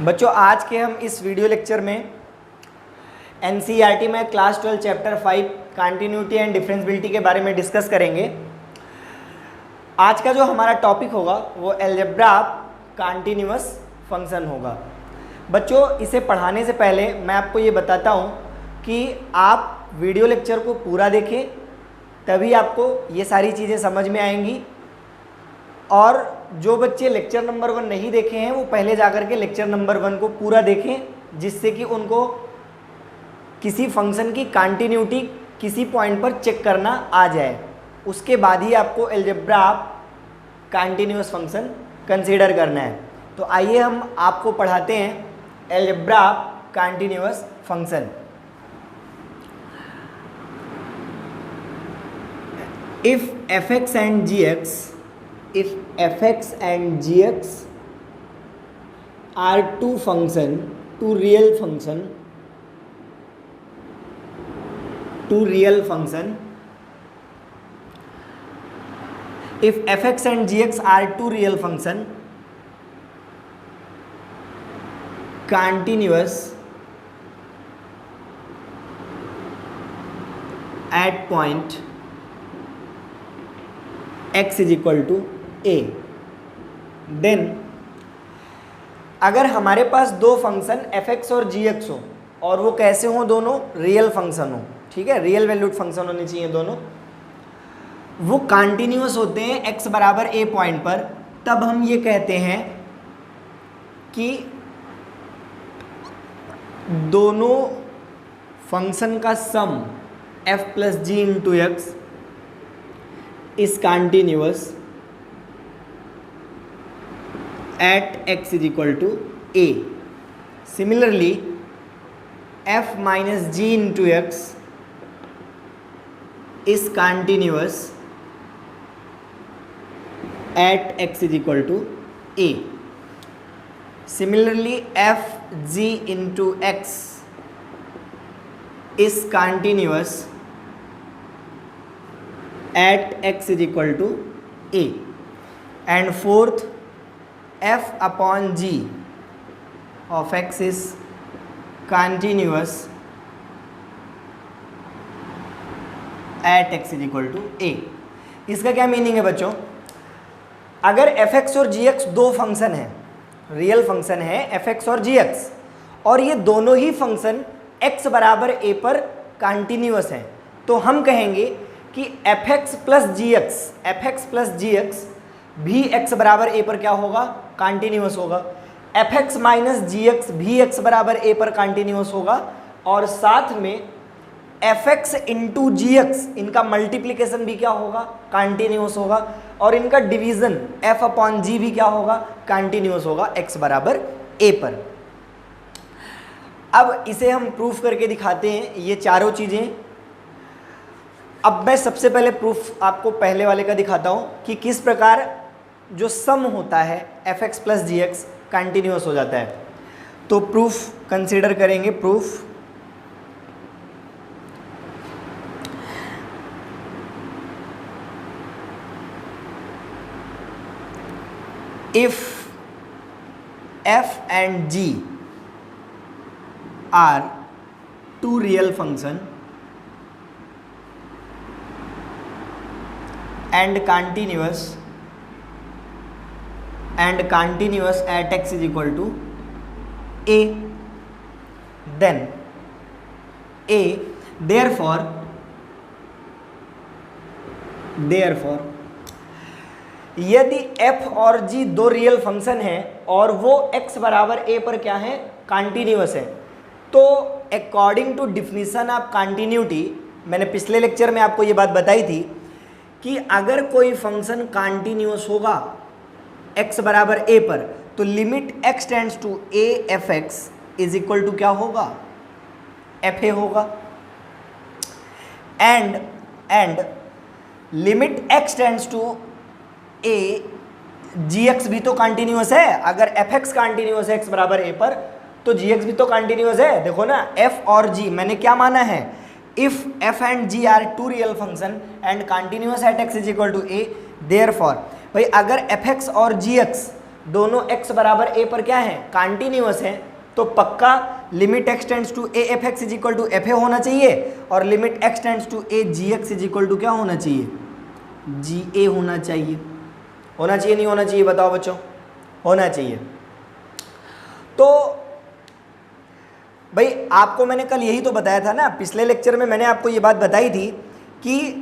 बच्चों आज के हम इस वीडियो लेक्चर में एनसीईआरटी में class 12 chapter 5 continuity and differentiability के बारे में डिस्कस करेंगे। आज का जो हमारा टॉपिक होगा वो अलजेब्रा कंटीन्यूअस फंक्शन होगा। बच्चों इसे पढ़ाने से पहले मैं आपको ये बताता हूँ कि आप वीडियो लेक्चर को पूरा देखें, तभी आपको ये सारी चीज़ें समझ में आएंगी। और जो बच्चे लेक्चर नंबर 1 नहीं देखे हैं वो पहले जाकर के लेक्चर नंबर 1 को पूरा देखें, जिससे कि उनको किसी फंक्शन की कंटिन्यूटी किसी पॉइंट पर चेक करना आ जाए। उसके बाद ही आपको अलजेब्रा कंटीन्यूअस फंक्शन कंसीडर करना है। तो आइए हम आपको पढ़ाते हैं algebra continuous function. If fx and gx if fx and gx are two real function if fx and gx are two real function continuous at point x is equal to a, then अगर हमारे पास दो function fx और gx हो और वो कैसे हो, दोनों रियल फंक्शन हो, ठीक है, रियल वैल्यूड फंक्शन होने चाहिए दोनों, वो कंटिन्यूअस होते हैं x बराबर a पॉइंट पर, तब हम ये कहते हैं कि दोनों फंक्शन का sum f plus ji into x is continuous at x is equal to a. Similarly, f minus g into x is continuous at x is equal to a. Similarly, f g into x is continuous at x is equal to a. And fourth, f upon g of x is continuous at x is equal to a. इसका क्या meaning है बच्चों? अगर fx और gx दो function है, real function है fx और gx, और ये दोनों ही फंक्शन x बराबर a पर कंटिन्यूअस हैं, तो हम कहेंगे कि fx प्लस gx भी x बराबर a पर क्या होगा, कंटिन्यूअस होगा। fx माइनस gx भी x बराबर a पर कंटिन्यूअस होगा, और साथ में fx इंटू gx इनका मल्टीप्लिकेशन भी क्या होगा, कंटिन्यूअस होगा, और इनका डिवीजन f अपॉन g भी क्या होगा, कंटिन्यूअस होगा x बराबर a पर। अब इसे हम प्रूफ करके दिखाते हैं, ये चारों चीज़ें। अब मैं सबसे पहले प्रूफ आपको पहले वाले का दिखाता हूँ कि किस प्रकार जो सम होता है fx प्लस जी एक्स कंटिन्यूअस हो जाता है। तो प्रूफ कंसीडर करेंगे। Proof if f and g are two real function and continuous at x is equal to a, then a therefore यदि f और g दो रियल फंक्शन हैं और वो x बराबर a पर क्या है, कंटिन्यूअस है, तो according to definition of continuity, मैंने पिछले लेक्चर में आपको ये बात बताई थी कि अगर कोई फंक्शन कंटिन्यूअस होगा x बराबर a पर, तो limit x tends to a F x is equal to क्या होगा, एफ ए होगा। And limit x tends to a ji x भी तो कंटिन्यूअस है। अगर एफ एक्स कंटिन्यूअस है x बराबर a पर, तो जी एक्स भी तो कंटिन्यूअस है। देखो ना, f और g मैंने क्या माना है, if f and g are two real function and continuous at x is equal to a, therefore भाई अगर fx और gx दोनों x बराबर a पर क्या है, कॉन्टिन्यूअस है, तो पक्का limit x tends to a F x is equal to F a होना चाहिए और limit x tends to a ji x is equal to क्या होना चाहिए, जी ए होना चाहिए। होना चाहिए नहीं होना चाहिए, बताओ बच्चों, होना चाहिए। तो भाई आपको मैंने कल यही तो बताया था ना, पिछले लेक्चर में मैंने आपको ये बात बताई थी कि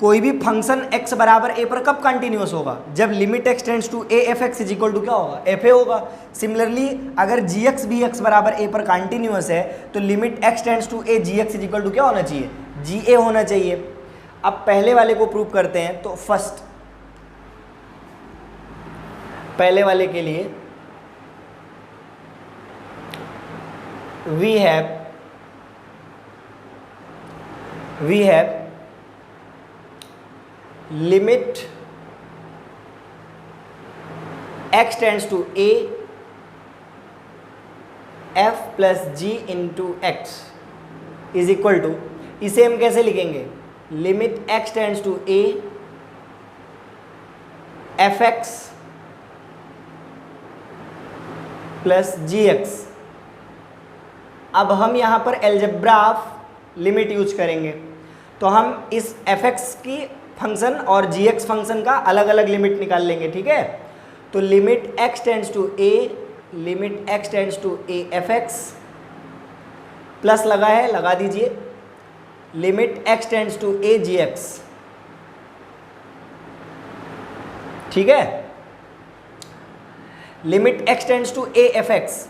कोई भी फंक्शन x बराबर a पर कब कंटिन्यूअस होगा, जब limit x tends to a F x is equal to क्या होगा, एफ ए होगा। सिमिलरली अगर जी एक्स भी x बराबर a पर कंटिन्यूअस है तो limit x tends to a ji x is equal to क्या होना चाहिए, जी ए होना चाहिए। अब पहले वाले को प्रूव करते हैं। तो फर्स्ट पहले वाले के लिए we have limit x tends to a f plus g into x is equal to, इसे हम कैसे लिखेंगे, limit x tends to a F x plus ji x. अब हम यहाँ पर अलजेब्रा ऑफ लिमिट यूज करेंगे, तो हम इस एफ एक्स की फंक्शन और जी एक्स फंक्शन का अलग अलग लिमिट निकाल लेंगे, ठीक है। तो limit x tends to a, limit x tends to a F x, plus लगा है लगा दीजिए, limit x tends to a ji x, ठीक है, limit x tends to a F x.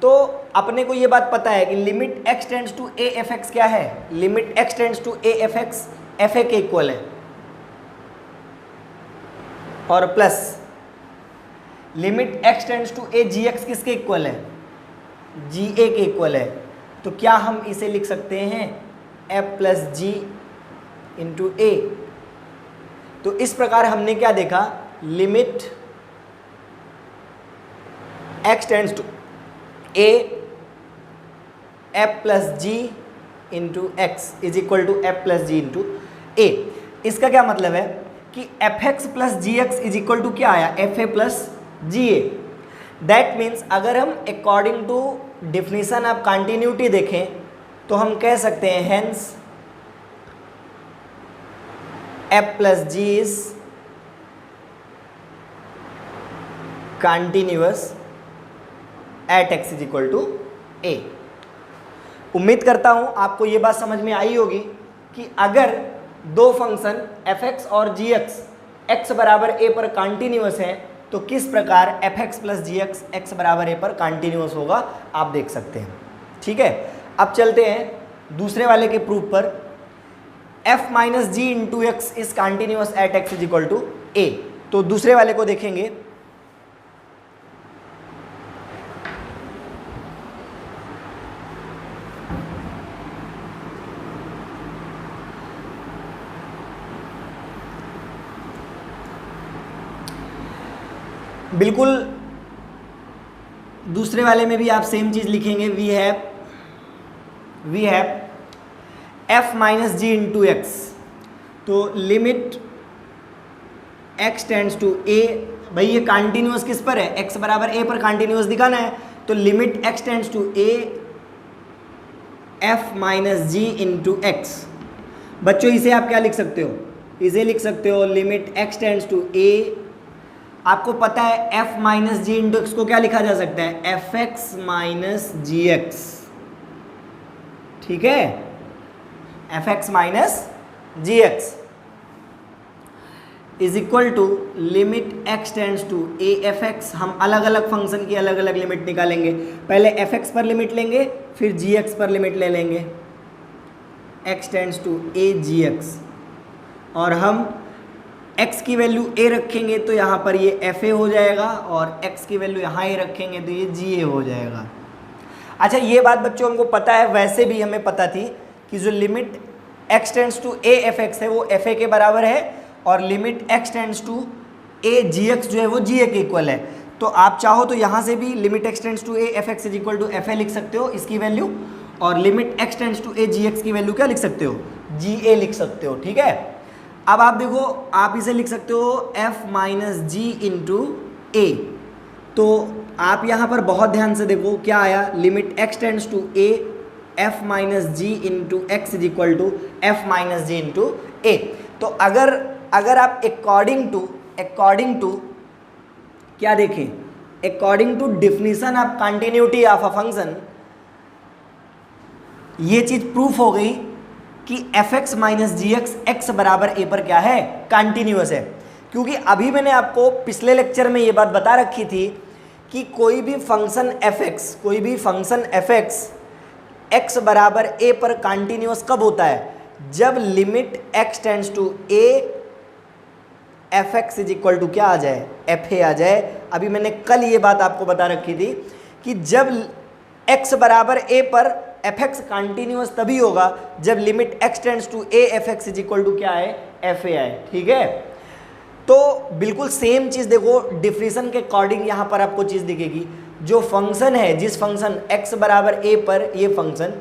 तो अपने को ये बात पता है कि limit x tends to a F x क्या है, limit x tends to a F x f a के इक्वल है, और plus limit x tends to a ji x किसके इक्वल है, जी ए के इक्वल है। तो क्या हम इसे लिख सकते हैं f प्लस जी इंटू ए। तो इस प्रकार हमने क्या देखा, limit x tends to a f plus ji into x is equal to F plus ji into A. इसका क्या मतलब है कि F x plus ji x is equal to क्या आया, F A plus G A. That means अगर हम according to definition of continuity देखें तो हम कह सकते हैं hence F plus ji is continuous at x is equal to A. उम्मीद करता हूं आपको ये बात समझ में आई होगी कि अगर दो फंक्शन एफ एक्स और जी एक्स एक्स बराबर ए पर कंटिन्यूअस है तो किस प्रकार एफ एक्स प्लस जी एक्स एक्स बराबर ए पर कंटिन्यूअस होगा, आप देख सकते हैं, ठीक है। अब चलते हैं दूसरे वाले के प्रूफ पर। F minus ji into x is continuous at x is equal to A. तो दूसरे वाले को देखेंगे, बिल्कुल दूसरे वाले में भी आप सेम चीज़ लिखेंगे, we have f minus ji into x. तो limit x tends to a, भाई ये कंटिन्यूअस किस पर है, एक्स बराबर ए पर कंटिन्यूअस दिखाना है, तो limit x tends to a f minus ji into x. बच्चों इसे आप क्या लिख सकते हो, इसे लिख सकते हो limit x tends to a, आपको पता है f माइनस जी इंटू एक्स को क्या लिखा जा सकता है, एफ एक्स माइनस जी एक्स, ठीक है, f x minus ji x is equal to limit x tends to a F x. हम अलग अलग फंक्शन की अलग अलग लिमिट निकालेंगे, पहले एफ एक्स पर लिमिट लेंगे फिर जी एक्स पर लिमिट ले लेंगे, x tends to a ji x, और हम x की वैल्यू a रखेंगे तो यहाँ पर ये एफ ए हो जाएगा, और x की वैल्यू यहाँ a रखेंगे तो ये जी ए हो जाएगा। अच्छा ये बात बच्चों हमको पता है, वैसे भी हमें पता थी कि जो limit x tends to a F x है वो एफ ए के बराबर है, और limit x tends to a ji x जो है वो जी ए के इक्वल है। तो आप चाहो तो यहाँ से भी limit x tends to a F x is equal to F a लिख सकते हो इसकी वैल्यू, और limit x tends to a ji x की वैल्यू क्या लिख सकते हो, जी ए लिख सकते हो, ठीक है। अब आप देखो, आप इसे लिख सकते हो f माइनस जी इंटू ए, तो आप यहाँ पर बहुत ध्यान से देखो क्या आया, limit x tends to a f minus ji into x is equal to F minus ji into ए। तो अगर आप अकॉर्डिंग टू क्या देखें, according to definition of continuity of a function, ये चीज प्रूफ हो गई कि एफ एक्स माइनस जी एक्स एक्स बराबर ए पर क्या है, कंटिन्यूअस है। क्योंकि अभी मैंने आपको पिछले लेक्चर में ये बात बता रखी थी कि कोई भी फंक्शन एफ एक्स एक्स बराबर ए पर कंटिन्यूअस कब होता है, जब limit x tends to a f x is equal to क्या आ जाए, एफ ए आ जाए। अभी मैंने कल ये बात आपको बता रखी थी कि जब x बराबर a पर एफ एक्स कंटिन्यूअस तभी होगा जब limit x tends to a F x is equal to क्या है, एफ ए आए। ठीक है, तो बिल्कुल सेम चीज़ देखो, डिफिनीशन के अकॉर्डिंग यहाँ पर आपको चीज़ दिखेगी। जो फंक्शन है, जिस फंक्शन x बराबर a पर, ये फंक्शन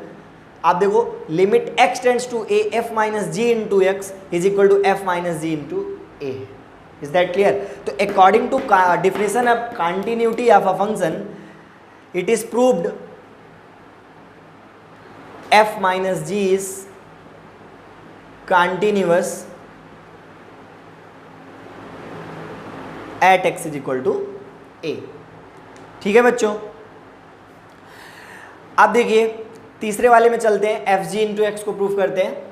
आप देखो limit x tends to a f minus ji into x is equal to F minus ji into A. Is that clear? तो according to definition of continuity of a function, it is proved f minus G is continuous at x is equal to a। ठीक है बच्चों, अब देखिए तीसरे वाले में चलते हैं, एफ जी इंटू एक्स को प्रूफ करते हैं।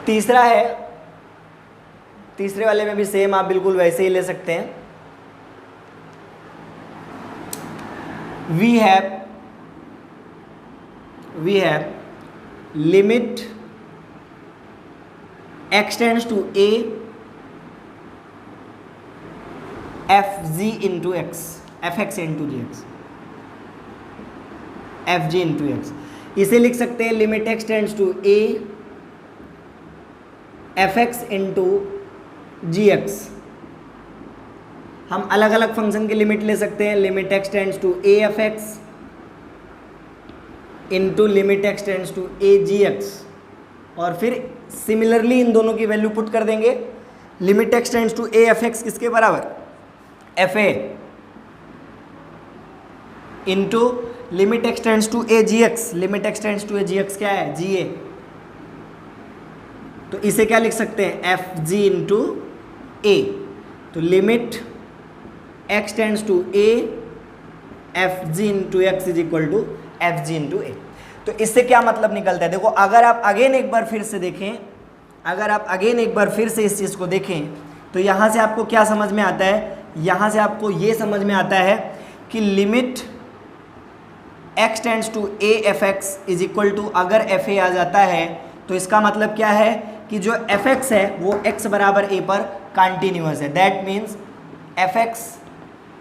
तीसरा है, तीसरे वाले में भी सेम आप बिल्कुल वैसे ही ले सकते हैं। We have limit x tends to a F G into x, f x into g x, f ji into x. इसे लिख सकते हैं limit x tends to a F x into g x. हम अलग अलग फंक्शन की limit ले सकते हैं, limit x tends to a F x into limit x tends to a ji x, और फिर सिमिलरली इन दोनों की वैल्यू पुट कर देंगे। Limit x tends to a F X किसके बराबर, F A, into limit x tends to a ji X, limit x tends to a ji X क्या है, जी ए। तो इसे क्या लिख सकते हैं, एफ जी इंटू ए। तो limit x tends to a F G into x is equal to F ji into ए। तो इससे क्या मतलब निकलता है, देखो अगर आप अगेन एक बार फिर से देखें, अगर आप अगेन एक बार फिर से इस चीज़ को देखें, तो यहाँ से आपको क्या समझ में आता है, यहाँ से आपको ये समझ में आता है कि limit x tends to a F x is equal to, अगर एफ ए आ जाता है तो इसका मतलब क्या है कि जो एफ एक्स है वो x बराबर a पर कंटिन्यूअस है। That means f x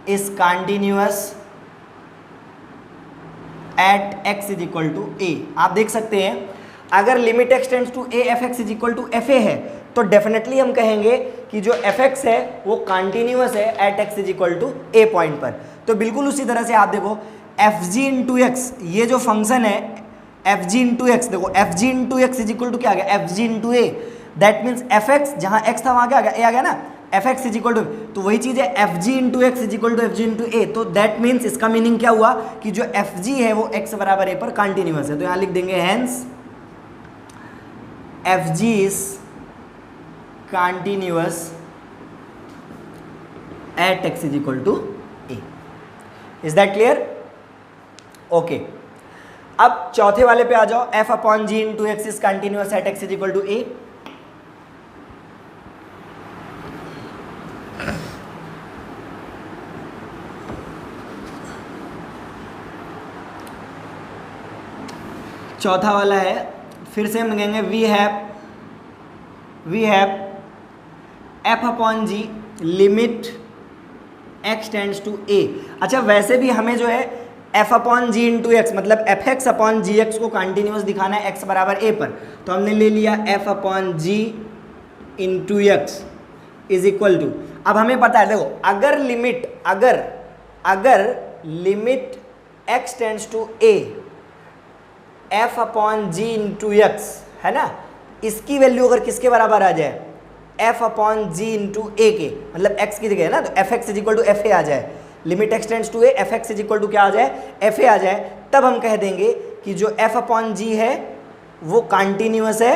is continuous at x is equal to a। आप देख सकते हैं अगर limit x tends to a F x is equal to F a है तो डेफिनेटली हम कहेंगे कि जो एफ एक्स है वो कंटिन्यूअस है at x is equal to a point पर। तो बिल्कुल उसी तरह से आप देखो एफ जी इंटू एक्स, ये जो फंक्शन है एफ जी इंटू एक्स, देखो f ji into x is equal to क्या आ गया, f ji into a. That means f x जहाँ x था वहाँ क्या आ गया, a आ गया ना, F x is equal to, तो वही चीज़ है F G into x is equal to F ji into ए। तो दैट मीन्स इसका मीनिंग क्या हुआ कि जो एफ जी है वो x बराबर a पर कंटिन्यूअस है। तो यहाँ लिख देंगे hence f g is continuous at x is equal to a। Is that clear? Okay, अब चौथे वाले पे आ जाओ, f upon g into x is continuous at x is equal to a। चौथा वाला है, फिर से हम कहेंगे we have f upon g limit x tends to a। अच्छा वैसे भी हमें जो है f upon g into x, मतलब f x upon g x को कंटिन्यूस दिखाना है x बराबर a पर, तो हमने ले लिया f upon g into x is equal to, अब हमें पता है देखो अगर limit x tends to a f upon g into x, है ना, इसकी वैल्यू अगर किसके बराबर आ जाए, f upon g into A के, मतलब x की जगह है ना, तो F x is equal to F A आ जाए, limit x tends to a F x is equal to क्या आ जाए, एफ ए आ जाए, तब हम कह देंगे कि जो f अपॉन g है वो कॉन्टिन्यूअस है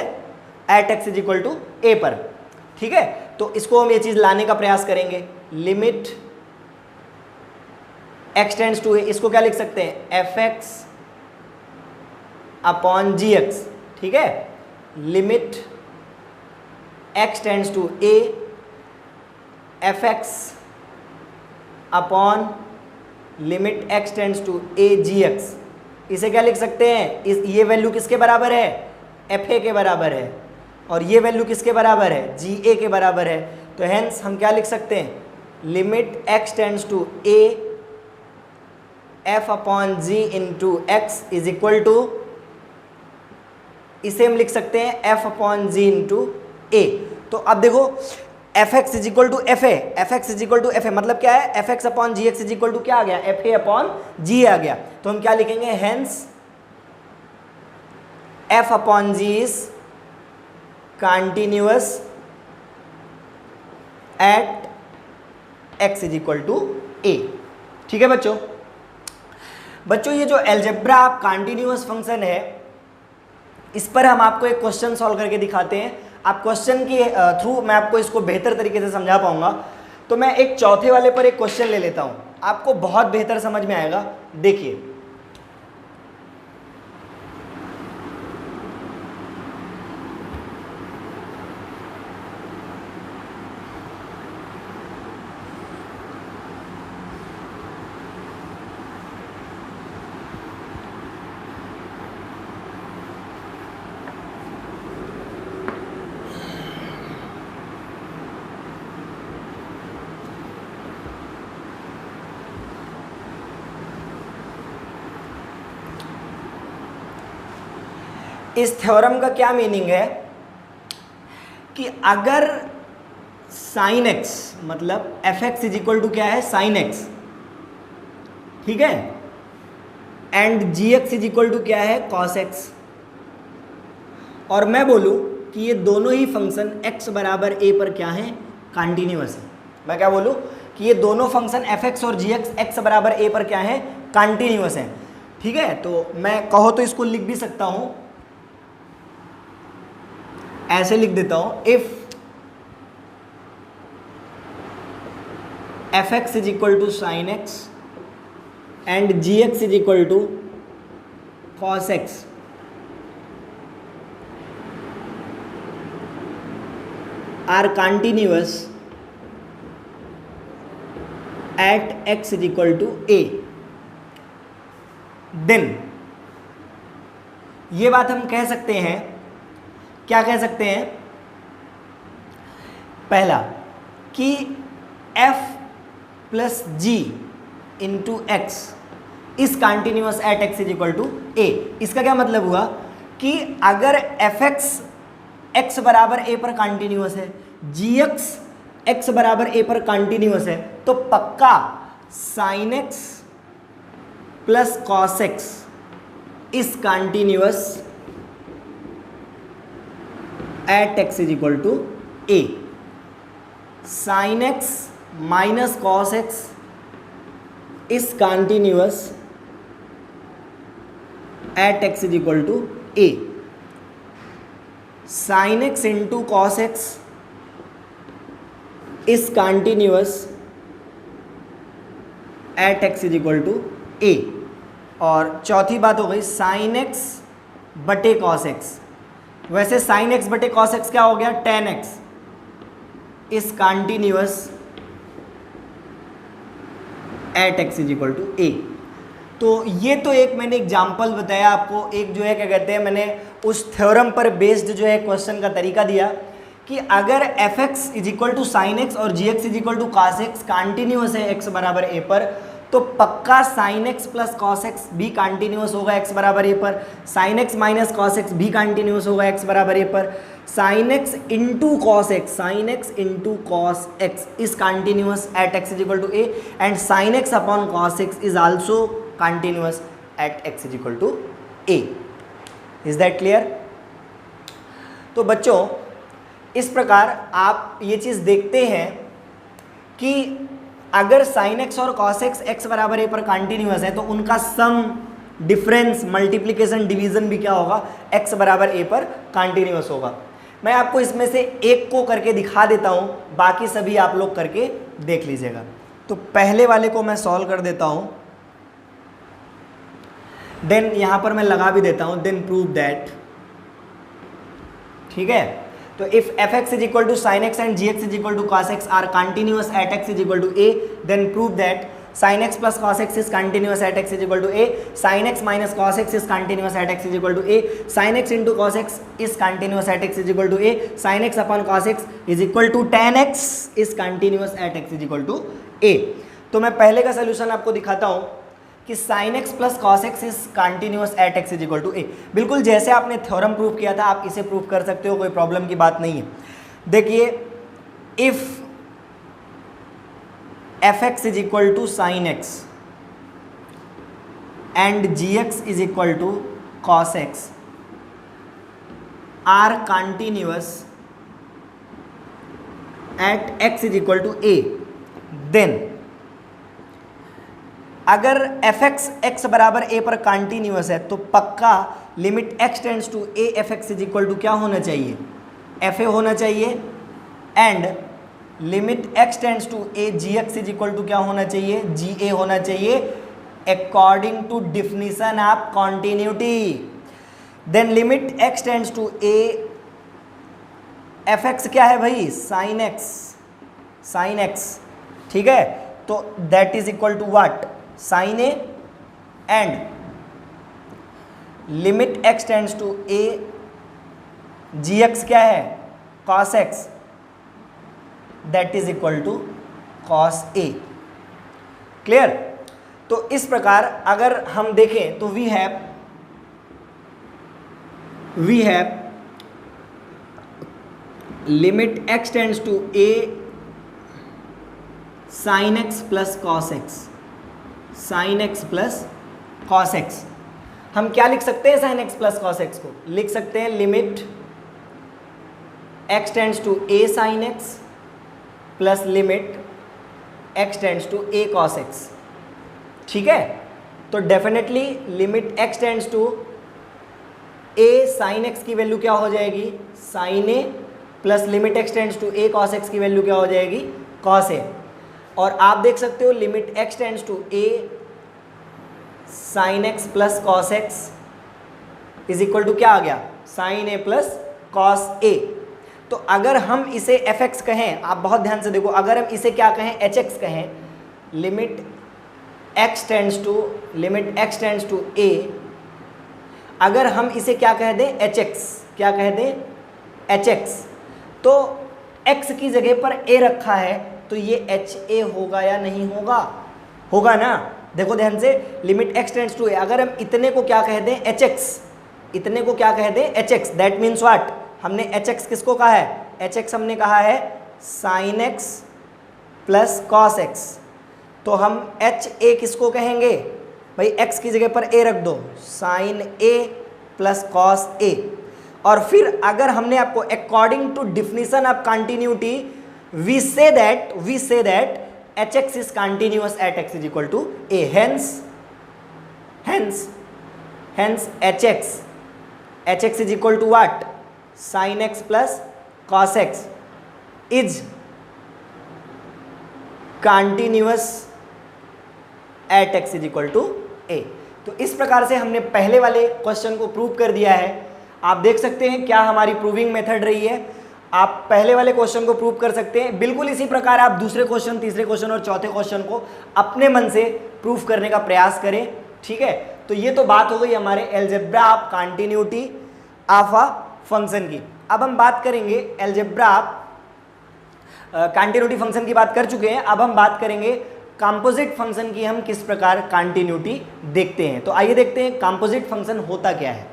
at x is equal to a पर। ठीक है, तो इसको हम ये चीज़ लाने का प्रयास करेंगे, limit x tends to a, इसको क्या लिख सकते हैं, f x upon g x. ठीक है, limit x tends to a F x upon limit x tends to a ji x, इसे क्या लिख सकते हैं, ये वैल्यू किसके बराबर है, एफ ए के बराबर है, और ये वैल्यू किसके बराबर है, जी ए के बराबर है। तो हेंस हम क्या लिख सकते हैं, limit x tends to a f upon g into x is equal to, इसे हम लिख सकते हैं f अपॉन जी इंटू ए। तो अब देखो f x is equal to F a, f x is equal to F a मतलब क्या है, f x upon g x is equal to क्या आ गया, एफ ए अपॉन जी आ गया। तो हम क्या लिखेंगे, hence F upon G is continuous at x is equal to A. ठीक है बच्चों, ये जो अलजेब्रा कॉन्टिन्यूअस फंक्शन है, इस पर हम आपको एक क्वेश्चन सॉल्व करके दिखाते हैं। आप क्वेश्चन के थ्रू मैं आपको इसको बेहतर तरीके से समझा पाऊंगा। तो मैं एक चौथे वाले पर एक क्वेश्चन ले लेता हूं, आपको बहुत बेहतर समझ में आएगा। देखिए, इस थ्योरम का क्या मीनिंग है कि अगर साइन एक्स मतलब f x is equal to क्या है, साइन एक्स, ठीक है, and g x is equal to क्या है, कॉस एक्स, और मैं बोलूं कि ये दोनों ही फंक्शन x बराबर a पर क्या है, कॉन्टिन्यूअस है। मैं क्या बोलूं कि ये दोनों फंक्शन एफ एक्स और जी एक्स x बराबर a पर क्या है, कॉन्टिन्यूअस है। ठीक है, तो मैं कहो तो इसको लिख भी सकता हूं, ऐसे लिख देता हूं, if f x is equal to sine x and g x is equal to cos x, are continuous at x is equal to a, then ये बात हम कह सकते हैं, क्या कह सकते हैं, पहला कि f plus ji into x is continuous at x is equal to A. इसका क्या मतलब हुआ कि अगर एफ एक्स एक्स बराबर ए पर कॉन्टिन्यूअस है, जी एक्स एक्स बराबर ए पर कॉन्टिन्यूअस है, तो पक्का sine x plus cos x is continuous at x is equal to A. Sine x minus cos x is continuous at x is equal to A. Sine x into cos x is continuous at x is equal to A. और चौथी बात हो गई sine x बटे cos x. वैसे sine x बटे cos x क्या हो गया, tan x is continuous at x is equal to A. तो ये तो एक मैंने एग्जाम्पल बताया आपको, एक जो है क्या कहते हैं, मैंने उस थ्योरम पर बेस्ड जो है क्वेश्चन का तरीका दिया कि अगर F x is equal to sine x और G x is equal to cos x continuous है एक्स बराबर ए पर, तो पक्का sine x plus cos x भी कॉन्टिन्यूअस होगा एक्स बराबर ए पर। Sine x minus cos x भी कॉन्टिन्यूअस होगा एक्स बराबर ए पर। Sine x into cos x, sine x into cos x is continuous at x is equal to A, and sign x upon cos x is also continuous at x is equal to a. Is that clear? तो बच्चों इस प्रकार आप ये चीज़ देखते हैं कि अगर साइन एक्स और कॉस एक्स एक्स बराबर ए पर कॉन्टिन्यूअस है तो उनका सम, डिफरेंस, मल्टीप्लिकेशन, डिवीजन भी क्या होगा, एक्स बराबर ए पर कॉन्टिन्यूअस होगा। मैं आपको इसमें से एक को करके दिखा देता हूं, बाकी सभी आप लोग करके देख लीजिएगा। तो पहले वाले को मैं सॉल्व कर देता हूं, देन यहां पर मैं लगा भी देता हूं, देन प्रूव दैट, ठीक है। तो if f x is equal to sine x and g x is equal to cos x are continuous at x is equal to a, then prove that sin x plus cos x is continuous at x is equal to a, sin x minus cos x is continuous at x is equal to a, sin x into cos x is continuous at x is equal to a, sin x upon cos x is equal to tan x is continuous at x is equal to a। तो मैं पहले का solution आपको दिखाता हूँ कि sin x plus cos x is continuous at x is equal to a। बिल्कुल जैसे आपने थ्योरम प्रूव किया था आप इसे प्रूव कर सकते हो, कोई प्रॉब्लम की बात नहीं है। देखिए, if fx is equal to sin x and gx is equal to cos x are continuous at x is equal to a, then अगर fx x बराबर a पर कंटिन्यूअस है तो पक्का limit x tends to a fx is equal to क्या होना चाहिए, fa होना चाहिए, and limit x tends to a gx is equal to क्या होना चाहिए, ga होना चाहिए, according to definition of continuity. Then limit x tends to a fx क्या है भाई, sin x, ठीक है। तो that is equal to what, sin a, and limit x tends to a gx क्या है, cos x, that is equal to cos a। Clear? तो इस प्रकार अगर हम देखें तो we have limit x tends to a sin x plus cos x, sin x plus cos x। हम क्या लिख सकते हैं sin x plus cos x को? लिख सकते हैं limit x tends to a sin x plus limit x tends to a cos x, ठीक है। तो definitely limit x tends to a sin x की वैल्यू क्या हो जाएगी, sin a, plus limit x tends to a cos x की value क्या हो जाएगी, cos a। और आप देख सकते हो limit x tends to a sin x plus cos x is equal to क्या आ गया, sin a plus cos a। तो अगर हम इसे fx कहें, आप बहुत ध्यान से देखो, अगर हम इसे क्या कहें, hx कहें, limit x tends to a, अगर हम इसे क्या कह दें, hx, क्या कह दें, hx, तो x की जगह पर a रखा है तो ये ha होगा या नहीं होगा, होगा ना। देखो ध्यान से, limit x tends to a, अगर हम इतने को क्या कह दें, hx, इतने को क्या कह दें, hx, दैट मीन्स व्हाट, हमने hx किसको कहा है, hx हमने कहा है sin x plus cos x, तो हम ha किसको कहेंगे भाई, x की जगह पर a रख दो, sin a plus cos a। और फिर अगर हमने आपको according to definition of continuity we say that hx is continuous at x is equal to a, hence hx is equal to what, sin x plus cos x is continuous at x is equal to a। तो इस प्रकार से हमने पहले वाले question को prove कर दिया है। आप देख सकते हैं क्या हमारी प्रूविंग मेथड रही है। आप पहले वाले क्वेश्चन को प्रूव कर सकते हैं, बिल्कुल इसी प्रकार आप दूसरे क्वेश्चन, तीसरे क्वेश्चन और चौथे क्वेश्चन को अपने मन से प्रूव करने का प्रयास करें, ठीक है। तो ये तो बात हो गई हमारे algebra of continuity of a function की। अब हम बात करेंगे अलजेब्रा कंटिन्यूटी फंक्शन की बात कर चुके हैं, अब हम बात करेंगे कंपोजिट फंक्शन की। हम किस प्रकार कंटिन्यूटी देखते हैं, तो आइए देखते हैं कंपोजिट फंक्शन होता क्या है।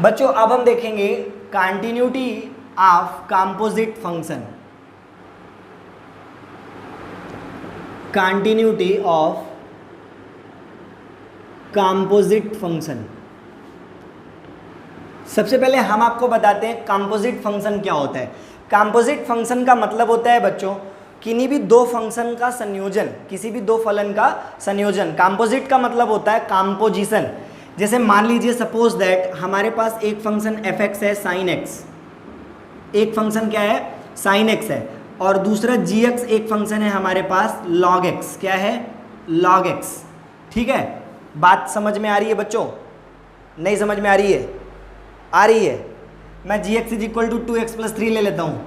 बच्चों अब हम देखेंगे continuity of composite function. Continuity of composite function. सबसे पहले हम आपको बताते हैं कंपोजिट फंक्शन क्या होता है। कंपोजिट फंक्शन का मतलब होता है बच्चों किन्हीं भी दो फंक्शन का संयोजन, किसी भी दो फलन का संयोजन। कंपोजिट का मतलब होता है कंपोजिशन। जैसे मान लीजिए सपोज दैट हमारे पास एक फंक्शन एफ एक्स है साइन एक्स, एक फंक्शन क्या है साइन एक्स है, और दूसरा जी एक्स एक फंक्शन है हमारे पास लॉग एक्स। क्या है लॉग एक्स। ठीक है, बात समझ में आ रही है बच्चों? नहीं समझ में आ रही है? आ रही है। मैं G x is equal to 2x + 3 ले लेता हूँ,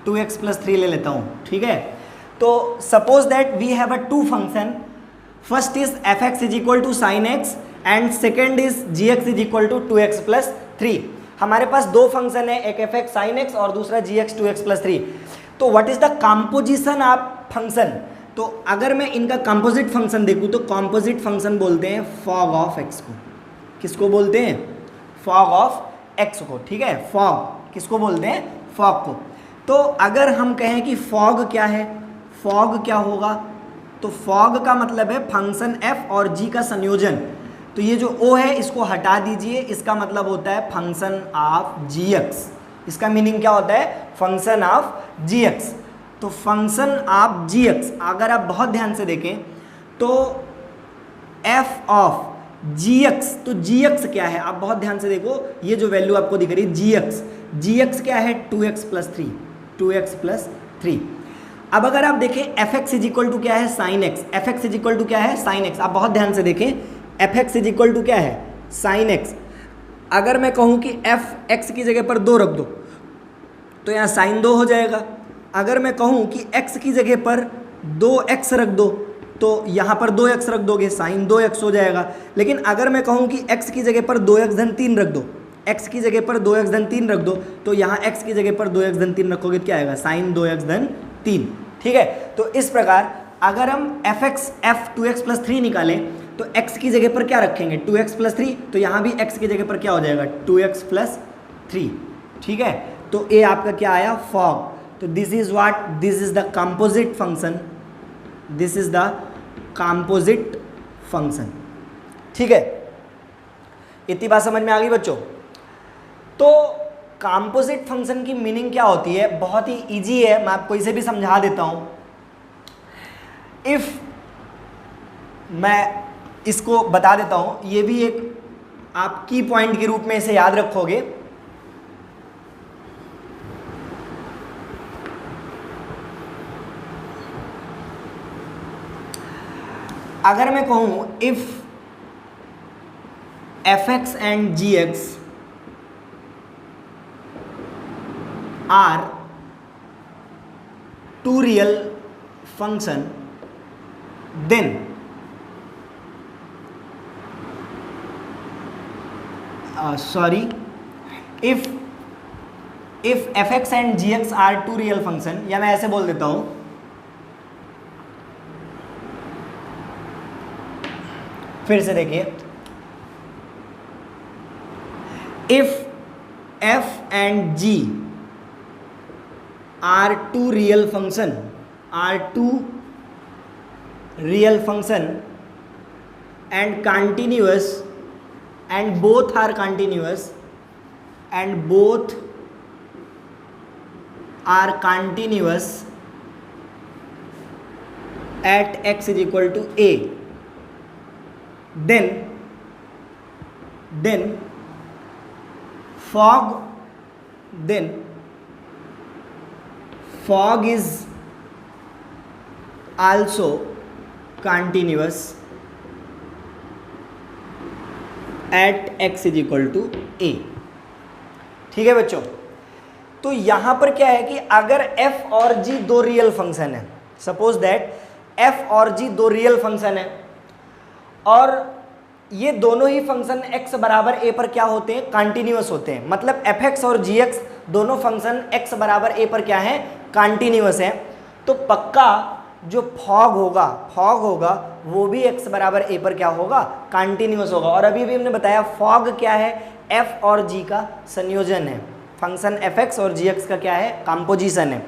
2x + 3 ले लेता हूँ। ठीक है, तो suppose that we have a two function, first is f x is equal to sine x and second is g x is equal to 2x + 3। हमारे पास दो फंक्शन है, एक एफ एक्स साइन एक्स और दूसरा जी एक्स 2x + 3। तो what is the composition of function? तो अगर मैं इनका कंपोजिट फंक्शन देखूँ तो कंपोजिट फंक्शन बोलते हैं फॉग ऑफ एक्स को। किसको बोलते हैं? फॉग ऑफ एक्स को। ठीक है, फॉग किसको बोलते हैं? फॉग को। तो अगर हम कहें कि फॉग क्या है, फॉग क्या होगा, तो फॉग का मतलब है फंक्शन एफ और जी का संयोजन। तो ये जो ओ है इसको हटा दीजिए, इसका मतलब होता है फंक्शन ऑफ जी एक्स। इसका मीनिंग क्या होता है? Function of g x. तो फंक्शन ऑफ जी एक्स अगर आप बहुत ध्यान से देखें तो एफ ऑफ जी एक्स, तो जी एक्स क्या है आप बहुत ध्यान से देखो, ये जो वैल्यू आपको दिख रही है जी एक्स क्या है 2x + 3, 2x + 3। अब अगर आप देखें f x is equal to क्या है sine x, f x is equal to क्या है साइन एक्स। आप बहुत ध्यान से देखें f x is equal to क्या है साइन एक्स। अगर मैं कहूँ कि एफ एक्स की जगह पर 2 रख दो तो यहाँ साइन 2 हो जाएगा। अगर मैं कहूँ कि x की जगह पर 2x रख दो तो यहाँ पर 2x रख दोगे, साइन 2x हो जाएगा। लेकिन अगर मैं कहूँ कि x की जगह पर 2x धन 3 रख दो, x की जगह पर 2x धन 3 रख दो, तो यहाँ x की जगह पर 2x धन 3 रखोगे तो क्या आएगा साइन 2x धन 3। ठीक है, तो इस प्रकार अगर हम f 2x + 3 निकालें तो x की जगह पर क्या रखेंगे 2x + 3, तो यहाँ भी x की जगह पर क्या हो जाएगा 2x + 3। ठीक है, तो ये आपका क्या आया फॉग। तो this is what, this is the composite function, this is the composite function. ठीक है, इतनी बात समझ में आ गई बच्चों? तो कंपोजिट फंक्शन की मीनिंग क्या होती है? बहुत ही इजी है, मैं आपको इसे भी समझा देता हूं। इफ मैं इसको बता देता हूं, ये भी एक आप की पॉइंट के रूप में इसे याद रखोगे। अगर मैं कहूं if f x and g x are two real function, then if f x and g x are two real function, या मैं ऐसे बोल देता हूं फिर से देखिए, if f and g are two real function, and continuous, and both are continuous, and both are continuous at x is equal to a, then fog is also continuous at x is equal to a। ठीक है बच्चों, तो यहां पर क्या है कि अगर f और g दो रियल फंक्शन है, सपोज दैट f और g दो रियल फंक्शन है और ये दोनों ही फंक्शन x बराबर a पर क्या होते हैं कंटिन्यूअस होते हैं, मतलब fx और gx दोनों फंक्शन x बराबर a पर क्या है कंटिन्यूअस है, तो पक्का जो फॉग होगा वो भी x बराबर a पर क्या होगा, कंटिन्यूअस होगा। और अभी भी हमने बताया फॉग क्या है, f और g का संयोजन है, फंक्शन fx और gx का क्या है, कंपोजिशन है।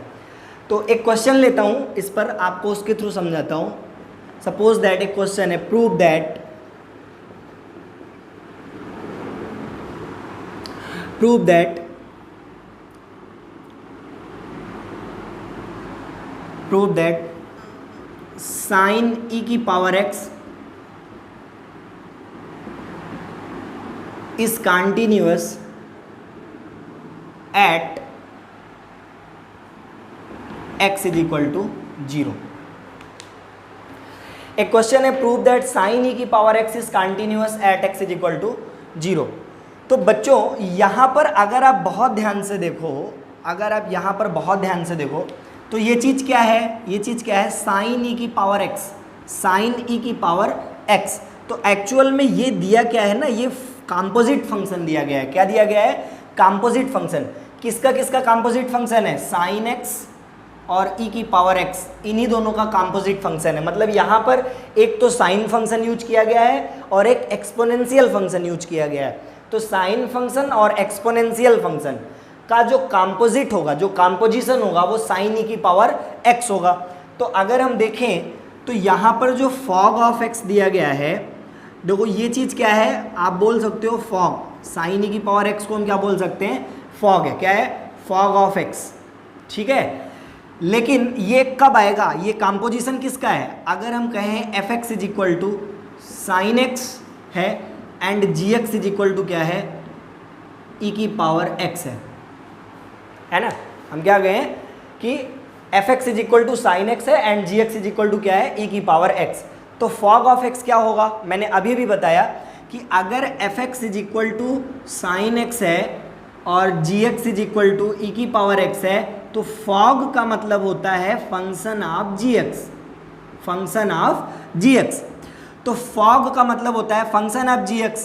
तो एक क्वेश्चन लेता हूँ, इस पर आपको उसके थ्रू समझाता हूँ। सपोज दैट एक क्वेश्चन है, प्रूव दैट साइन e की power x is continuous at x is equal to 0। एक क्वेश्चन है, प्रूव दैट साइन e की power x is continuous at x is equal to 0। तो बच्चों यहाँ पर अगर आप बहुत ध्यान से देखो, तो ये चीज़ क्या है, साइन e की पावर x। तो एक्चुअल में ये दिया क्या है ना, ये कंपोजिट फंक्शन दिया गया है। क्या दिया गया है, कंपोजिट फंक्शन। किसका कंपोजिट फंक्शन है, साइन x और e की पावर x, इन्हीं दोनों का कंपोजिट फंक्शन है। मतलब यहाँ पर एक तो साइन फंक्शन यूज किया गया है और एक एक्सपोनेंशियल फंक्शन यूज किया गया है। तो साइन फंक्शन और एक्सपोनेंशियल फंक्शन का जो कंपोजिट होगा, जो कंपोजिशन होगा, वो साइन e की पावर x होगा। तो अगर हम देखें तो यहाँ पर जो फॉग ऑफ x दिया गया है, देखो ये चीज़ क्या है, आप बोल सकते हो फॉग। साइन e की पावर x को हम क्या बोल सकते हैं, फॉग है। क्या है, फॉग ऑफ x, ठीक है। लेकिन ये कब आएगा, ये कंपोजिशन किसका है, अगर हम कहें fx is equal to sine x है and gx is equal to क्या है, e की पावर x है ना। हम क्या कहें कि fx is equal to sine x है and gx is equal to क्या है, e की पावर x। तो फॉग ऑफ x क्या होगा, मैंने अभी भी बताया कि अगर fx is equal to sine x है और gx is equal to e की पावर x है, तो फॉग का मतलब होता है फंक्शन ऑफ gx। तो फॉग का मतलब होता है फंक्शन ऑफ gx।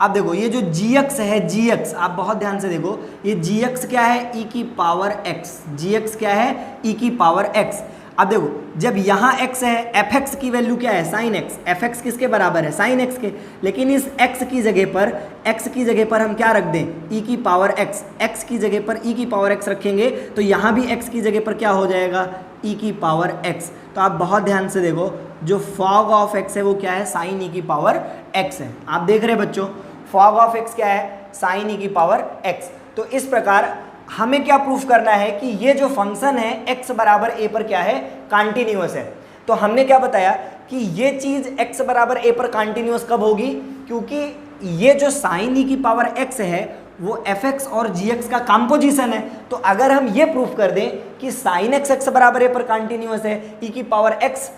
अब देखो ये जो gx है, gx आप बहुत ध्यान से देखो, ये gx क्या है, e की पावर x। gx क्या है, e की पावर x। अब देखो जब यहाँ x है, fx की वैल्यू क्या है, साइन x। fx किसके बराबर है, साइन x के। लेकिन इस x की जगह पर हम क्या रख दें, e की पावर x। x की जगह पर e की पावर x रखेंगे तो यहाँ भी x की जगह पर क्या हो जाएगा, e की पावर x। तो आप बहुत ध्यान से देखो, जो फॉग ऑफ x है वो क्या है, साइन e की पावर x है। आप देख रहे हैं बच्चों, फॉग ऑफ x क्या है, साइन e की पावर x। तो इस प्रकार हमें क्या प्रूफ करना है कि ये जो फंक्शन है x बराबर a पर क्या है, कंटिन्यूअस है। तो हमने क्या बताया कि ये चीज़ x बराबर a पर कंटिन्यूअस कब होगी, क्योंकि ये जो साइन e की पावर x है वो fx और gx का कंपोजिशन है। तो अगर हम ये प्रूफ कर दें कि साइन x बराबर a पर कंटिन्यूअस है, e की पावर x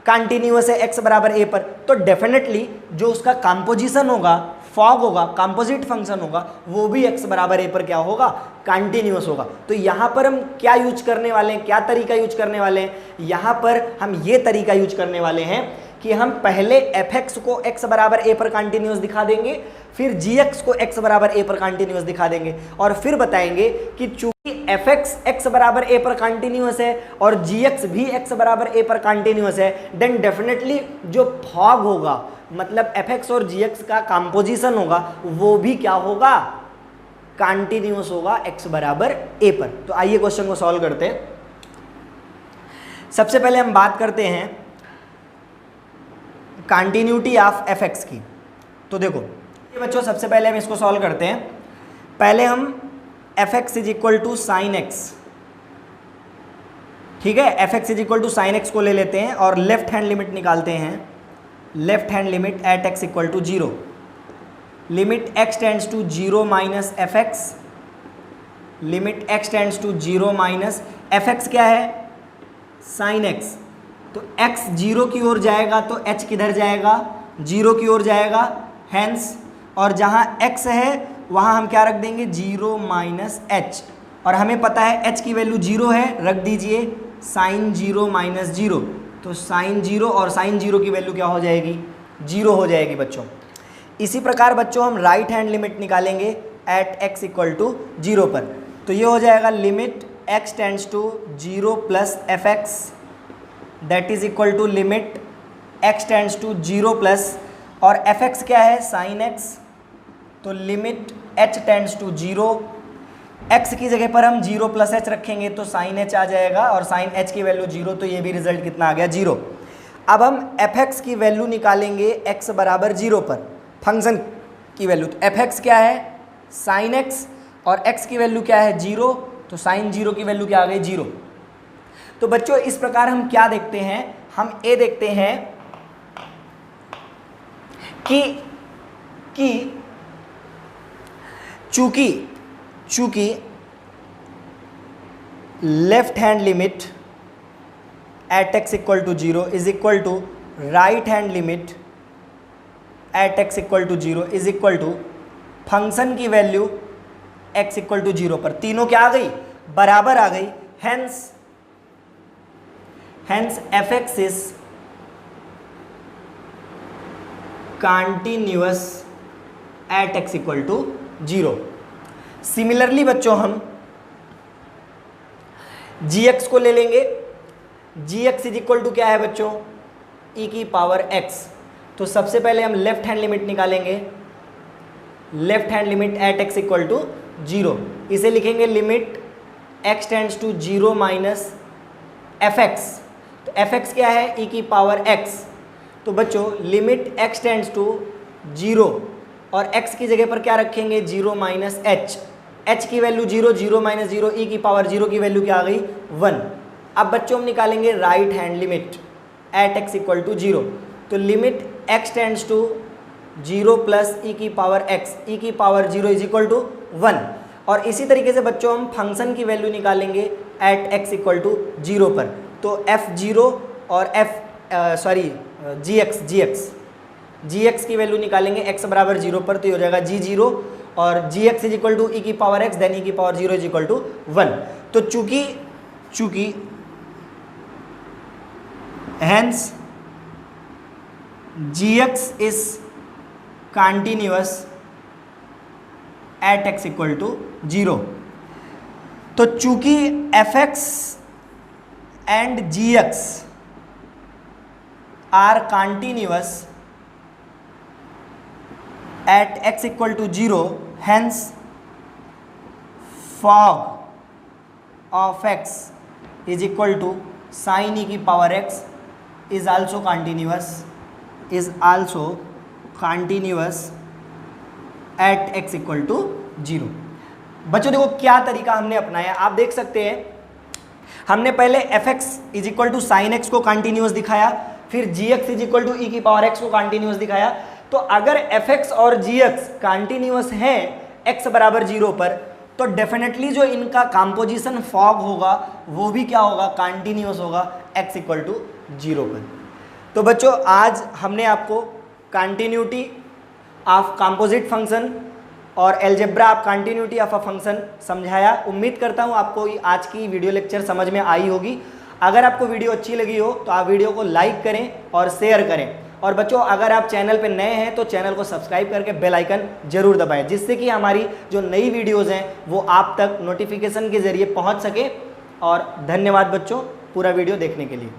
कंटिन्यूअस है x बराबर a पर, तो डेफिनेटली जो उसका कंपोजिशन होगा, फॉग होगा, कंपोजिट फंक्शन होगा, वो भी x बराबर a पर क्या होगा, कंटिन्यूअस होगा। तो यहाँ पर हम क्या यूज करने वाले हैं, क्या तरीका यूज करने वाले हैं, यहाँ पर हम ये तरीका यूज करने वाले हैं कि हम पहले fx को x बराबर a पर कंटिन्यूअस दिखा देंगे, फिर gx को x बराबर a पर कंटिन्यूअस दिखा देंगे, और फिर बताएंगे कि चूंकि fx x बराबर a पर कंटिन्यूअस है और gx भी x बराबर a पर कंटिन्यूअस है, देन डेफिनेटली जो फॉग होगा, मतलब fx और gx का कंपोजिशन होगा, वो भी क्या होगा, कंटिन्यूअस होगा x बराबर a पर। तो आइए क्वेश्चन को सॉल्व करते हैं। सबसे पहले हम बात करते हैं कंटिन्यूटी ऑफ fx की। तो देखो ये बच्चों, सबसे पहले हम इसको सॉल्व करते हैं। पहले हम fx is equal to sine x, ठीक है, fx is equal to sine x को ले लेते हैं और लेफ्ट हैंड लिमिट निकालते हैं। Left hand limit at x equal to 0, limit x tends to 0 minus fx, limit x tends to 0 minus fx क्या है, साइन x। तो x 0 की ओर जाएगा तो h किधर जाएगा, 0 की ओर जाएगा, हैंस, और जहाँ x है वहाँ हम क्या रख देंगे, 0 माइनस h, और हमें पता है h की वैल्यू 0 है, रख दीजिए साइन 0 माइनस 0। तो साइन 0 और साइन 0 की वैल्यू क्या हो जाएगी, 0 हो जाएगी बच्चों। इसी प्रकार बच्चों हम राइट हैंड लिमिट निकालेंगे एट x इक्वल टू 0 पर। तो ये हो जाएगा limit x tends to 0 plus fx that is equal to limit x tends to 0 plus, और fx क्या है, साइन x, तो limit h tends to 0, x की जगह पर हम 0 प्लस h रखेंगे तो साइन h आ जाएगा, और साइन h की वैल्यू 0, तो ये भी रिजल्ट कितना आ गया, 0। अब हम fx की वैल्यू निकालेंगे x बराबर 0 पर, फंक्शन की वैल्यू, तो fx क्या है, साइन x, और x की वैल्यू क्या है, 0, तो साइन 0 की वैल्यू क्या आ गई, 0। तो बच्चों इस प्रकार हम क्या देखते हैं, हम ये देखते हैं कि चूंकि left hand limit at x equal to 0 is equal to right hand limit at x equal to 0 is equal to function की वैल्यू x इक्वल टू 0 पर, तीनों क्या आ गई, बराबर आ गई, hence fx is continuous at x equal to 0। Similarly बच्चों हम gx को ले लेंगे, gx इज इक्वल टू क्या है बच्चों, e की पावर x, तो सबसे पहले हम लेफ्ट हैंड लिमिट निकालेंगे, left hand limit at x equal to 0, इसे लिखेंगे limit x tends to 0 minus fx, तो fx क्या है, e की पावर x, तो बच्चों लिमिट x टेंड्स टू 0 और x की जगह पर क्या रखेंगे, 0 माइनस h की वैल्यू 0, 0 माइनस 0, e की पावर 0 की वैल्यू क्या आ गई, 1। अब बच्चों हम निकालेंगे right hand limit at x equal to 0, तो limit x tends to 0 plus e की पावर x, e की पावर 0 इज इक्वल टू 1। और इसी तरीके से बच्चों हम फंक्शन की वैल्यू निकालेंगे एट x इक्वल टू 0 पर, तो f0 और gx की वैल्यू निकालेंगे x बराबर 0 पर, तो ये हो जाएगा g0, और gx is equal to e की पावर x, देन e की पावर 0 इज इक्वल टू 1। तो चूंकि hence gx is continuous at x equal to 0, तो चूंकि fx and gx are continuous at x equal to 0, hence fog of x is equal to sin e की power x is also continuous at x equal to 0। बच्चों देखो क्या तरीका हमने अपनाया, आप देख सकते हैं हमने पहले fx is equal to sine x को कंटिन्यूस दिखाया, फिर gx is equal to e की पावर x को कंटिन्यूस दिखाया। तो अगर fx और gx कंटिन्यूस है x बराबर 0 पर, तो डेफिनेटली जो इनका कंपोजिशन फॉग होगा वो भी क्या होगा, कंटिन्यूस होगा x इक्वल टू 0 पर। तो बच्चों आज हमने आपको कंटिन्यूटी ऑफ कंपोजिट फंक्शन और algebra of continuity of a function समझाया। उम्मीद करता हूँ आपको आज की वीडियो लेक्चर समझ में आई होगी। अगर आपको वीडियो अच्छी लगी हो तो आप वीडियो को लाइक करें और शेयर करें। और बच्चों अगर आप चैनल पर नए हैं तो चैनल को सब्सक्राइब करके बेल आइकन जरूर दबाएं, जिससे कि हमारी जो नई वीडियोज़ हैं वो आप तक नोटिफिकेशन के ज़रिए पहुँच सके। और धन्यवाद बच्चों पूरा वीडियो देखने के लिए।